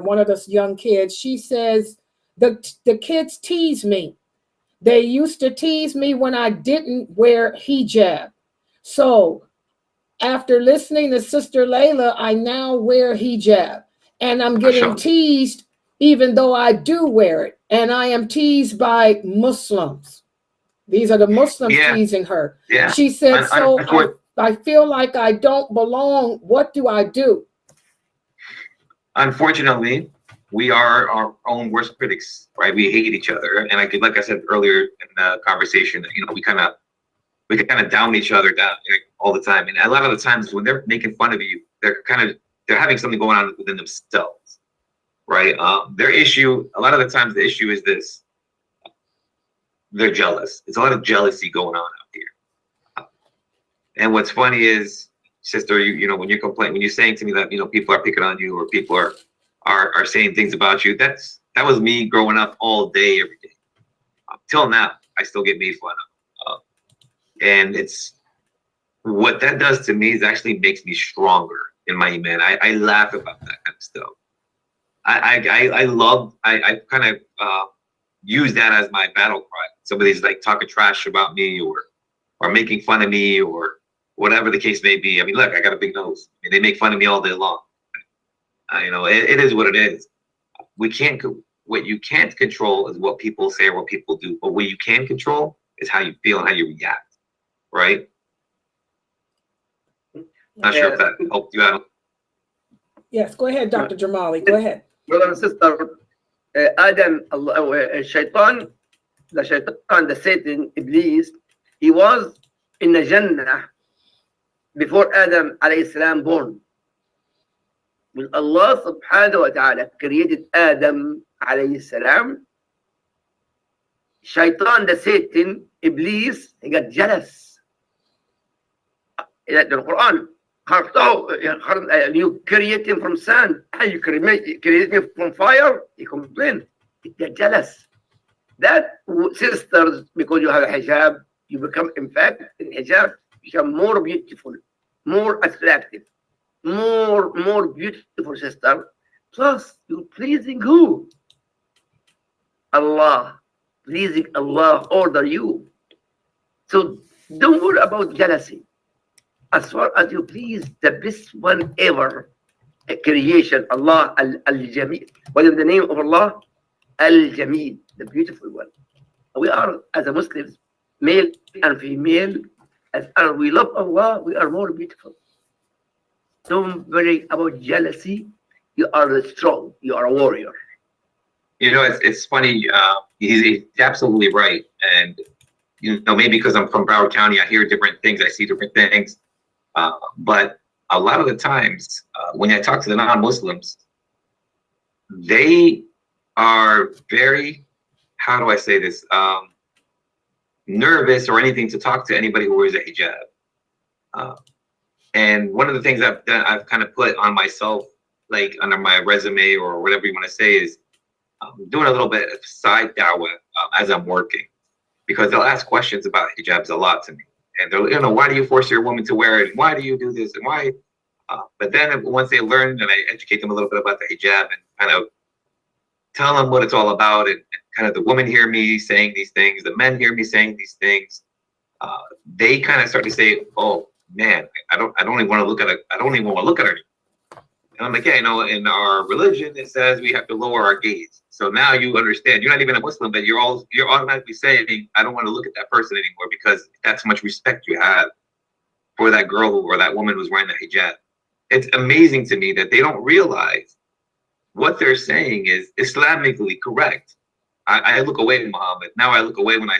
one of those young kids, she says, the kids tease me. They used to tease me when I didn't wear hijab. So after listening to Sister Layla, I now wear hijab. And I'm getting teased even though I do wear it. And I am teased by Muslims. These are the Muslims teasing her. Yeah. She said, so I feel like I don't belong. What do I do? Unfortunately, we are our own worst critics, right? We hate each other. And like I said earlier in the conversation, you know, we kind of down each other all the time. And a lot of the times when they're making fun of you, they're having something going on within themselves, right? Their issue, a lot of the times the issue is this: they're jealous. It's a lot of jealousy going on out here. And what's funny is, sister, you know, when you're saying to me that, you know, people are picking on you or people are saying things about you, that was me growing up all day, every day. Till now, I still get made fun of. And it's what that does to me is actually makes me stronger in my iman. I laugh about that kind of stuff. I kind of use that as my battle cry. Somebody's like talking trash about me or making fun of me or whatever the case may be. I mean, look, I got a big nose. I mean, they make fun of me all day long. You know, it is what it is. What you can't control is what people say or what people do. But what you can control is how you feel and how you react. Right? Not sure if that helped you out. Yes, go ahead, Dr. Jamali. Go ahead. Brother and sister, Adam, Shaitan, the Satan, Iblis, he was in the Jannah before Adam alayhi salam born. When Allah subhanahu wa ta'ala created Adam alayhi salam, Shaitan, the Satan, Iblis, he got jealous. The Quran, you create him from sand, you create him from fire, he complained. He got jealous. That, sisters, because you have a hijab, you become, in fact, in hijab, become more beautiful, more attractive, more beautiful, sister. Plus, you're pleasing who? Allah. Pleasing Allah order you. So don't worry about jealousy. As far as you please the best one ever, a creation, Allah al-Jameel. What is the name of Allah? Al-Jameel, the beautiful one. We are, as a Muslims, male and female, as we love Allah, we are more beautiful. Don't worry about jealousy. You are strong. You are a warrior. You know, it's funny. He's absolutely right. And, you know, maybe because I'm from Broward County, I hear different things. I see different things. But a lot of the times when I talk to the non-Muslims, they are very, how do I say this, nervous or anything to talk to anybody who wears a hijab. And one of the things I've kind of put on myself, like under my resume or whatever you want to say, is doing a little bit of side dawah as I'm working, because they'll ask questions about hijabs a lot to me. And they'll, you know, why do you force your woman to wear it? Why do you do this? And why? But then once they learn and I educate them a little bit about the hijab and kind of tell them what it's all about, and kind of the women hear me saying these things, the men hear me saying these things, they kind of start to say, oh man, I don't even want to look at it. I don't even want to look at her. And I'm like, yeah, you know, in our religion, it says we have to lower our gaze. So now you understand. You're not even a Muslim, but you're automatically saying, I don't want to look at that person anymore, because that's how much respect you have for that girl or that woman who's wearing the hijab. It's amazing to me that they don't realize what they're saying is Islamically correct. I look away, Muhammad. Now I look away when I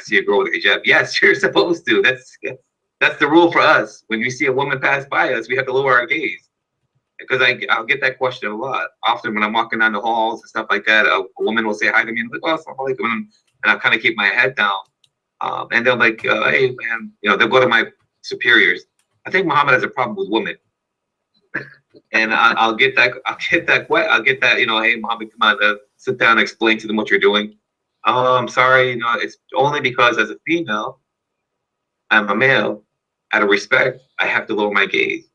see a girl with a hijab. Yes, you're supposed to. That's the rule for us. When we see a woman pass by us, we have to lower our gaze. Because I'll get that question a lot. Often when I'm walking down the halls and stuff like that, a woman will say hi to me and I'm like, oh, assalamu alaikum, and I'll kind of keep my head down. And they're like, hey man, you know, they'll go to my superiors. I think Muhammad has a problem with women. And I'll get that, you know, hey Muhammad, come on, sit down and explain to them what you're doing. Oh, I'm sorry, you know, it's only because as a female, I'm a male, out of respect, I have to lower my gaze.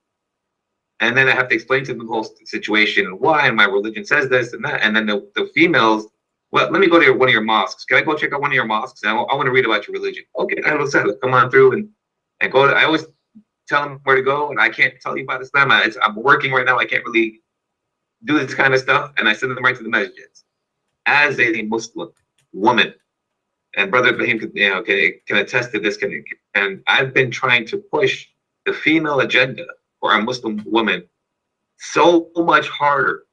And then I have to explain to them the whole situation and why, and my religion says this and that. And then the females, well, let me go to one of your mosques. Can I go check out one of your mosques? I want to read about your religion. Okay, come on through and go. I always tell them where to go, and I can't tell you about Islam. I'm working right now. I can't really do this kind of stuff, and I send them right to the masjids. As a Muslim woman, and Brother Ibrahim can attest to this. And I've been trying to push the female agenda for our Muslim women so much harder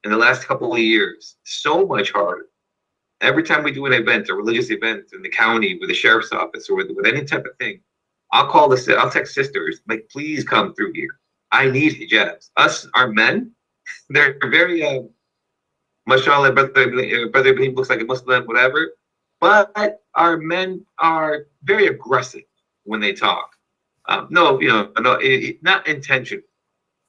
in the last couple of years, so much harder. Every time we do an event, a religious event in the county, with the sheriff's office, or with any type of thing, I'll text sisters, like, please come through here. I need hijabs. Our men, they're very, mashallah, Brother Ibrahim looks like a Muslim, whatever. But our men are very aggressive when they talk. Not intentional.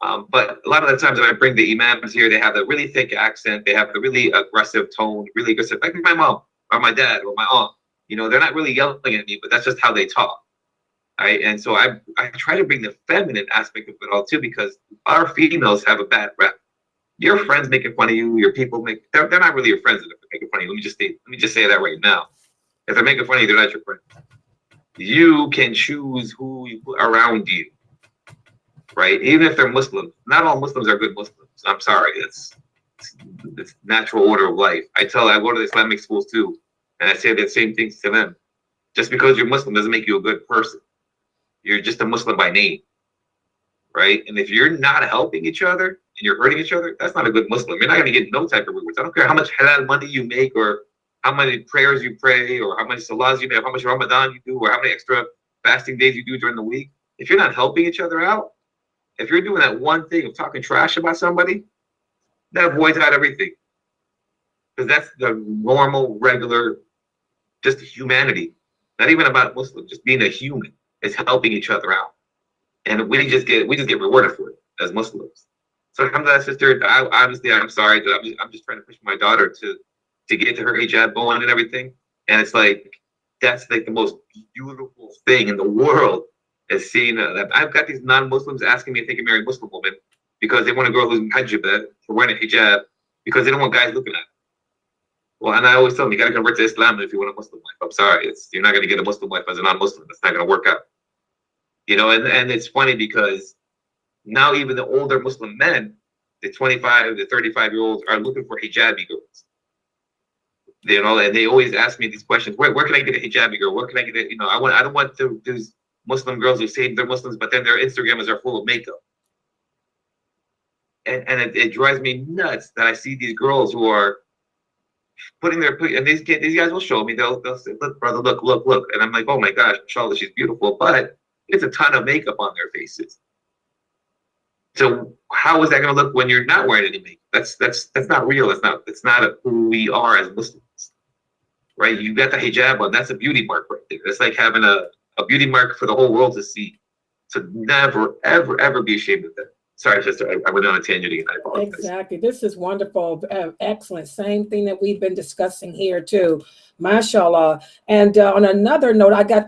But a lot of the times when I bring the imams here, they have a really thick accent. They have a really aggressive tone, really aggressive, like my mom or my dad or my aunt. They're not really yelling at me, but that's just how they talk. Right? And so I try to bring the feminine aspect of it all too, because our females have a bad rep. Your friends making fun of you, your people they're not really your friends if they're making fun of you. Let me just say that right now. If they're making fun of you, they're not your friends. You can choose who you put around you. Right? Even if they're Muslims. Not all Muslims are good Muslims. I'm sorry. It's natural order of life. I go to the Islamic schools too, and I say the same things to them. Just because you're Muslim doesn't make you a good person. You're just a Muslim by name. Right? And if you're not helping each other and you're hurting each other, that's not a good Muslim. You're not going to get no type of rewards. I don't care how much halal money you make, or how many prayers you pray, or how many salahs you make, how much Ramadan you do, or how many extra fasting days you do during the week. If you're not helping each other out, if you're doing that one thing of talking trash about somebody, that voids out everything. Because that's the normal, regular, just humanity. Not even about Muslims, just being a human is helping each other out. And we just get rewarded for it as Muslims. So come to that, sister. I'm sorry. I'm just trying to push my daughter to get to her hijab going and everything. And it's like, that's like the most beautiful thing in the world, is seeing that I've got these non-Muslims asking me if they can marry a Muslim woman because they want a girl who's Hijab, for wearing a hijab, because they don't want guys looking at them. Well, and I always tell them, you got to convert to Islam if you want a Muslim wife. I'm sorry. You're not going to get a Muslim wife as a non-Muslim. That's not going to work out. And it's funny because now even the older Muslim men, the 25 to 35-year-olds, are looking for hijabi girls. And they always ask me these questions: where can I get a hijabi girl? Where can I get it? I don't want those Muslim girls who say they're Muslims, but then their Instagrams are full of makeup. And it drives me nuts that I see these girls who are and these guys will show me. They'll say, look, brother, look, and I'm like, oh my gosh, inshallah, she's beautiful, but it's a ton of makeup on their faces. So how is that going to look when you're not wearing any makeup? That's not real. It's not who we are as Muslims, right? You got the hijab on. That's a beauty mark right there. It's like having a beauty mark for the whole world to see. So never, ever, ever be ashamed of that. Sorry, sister, I went on a tangent again. I apologize. Exactly. This is wonderful. Excellent. Same thing that we've been discussing here too. MashaAllah. And on another note, I got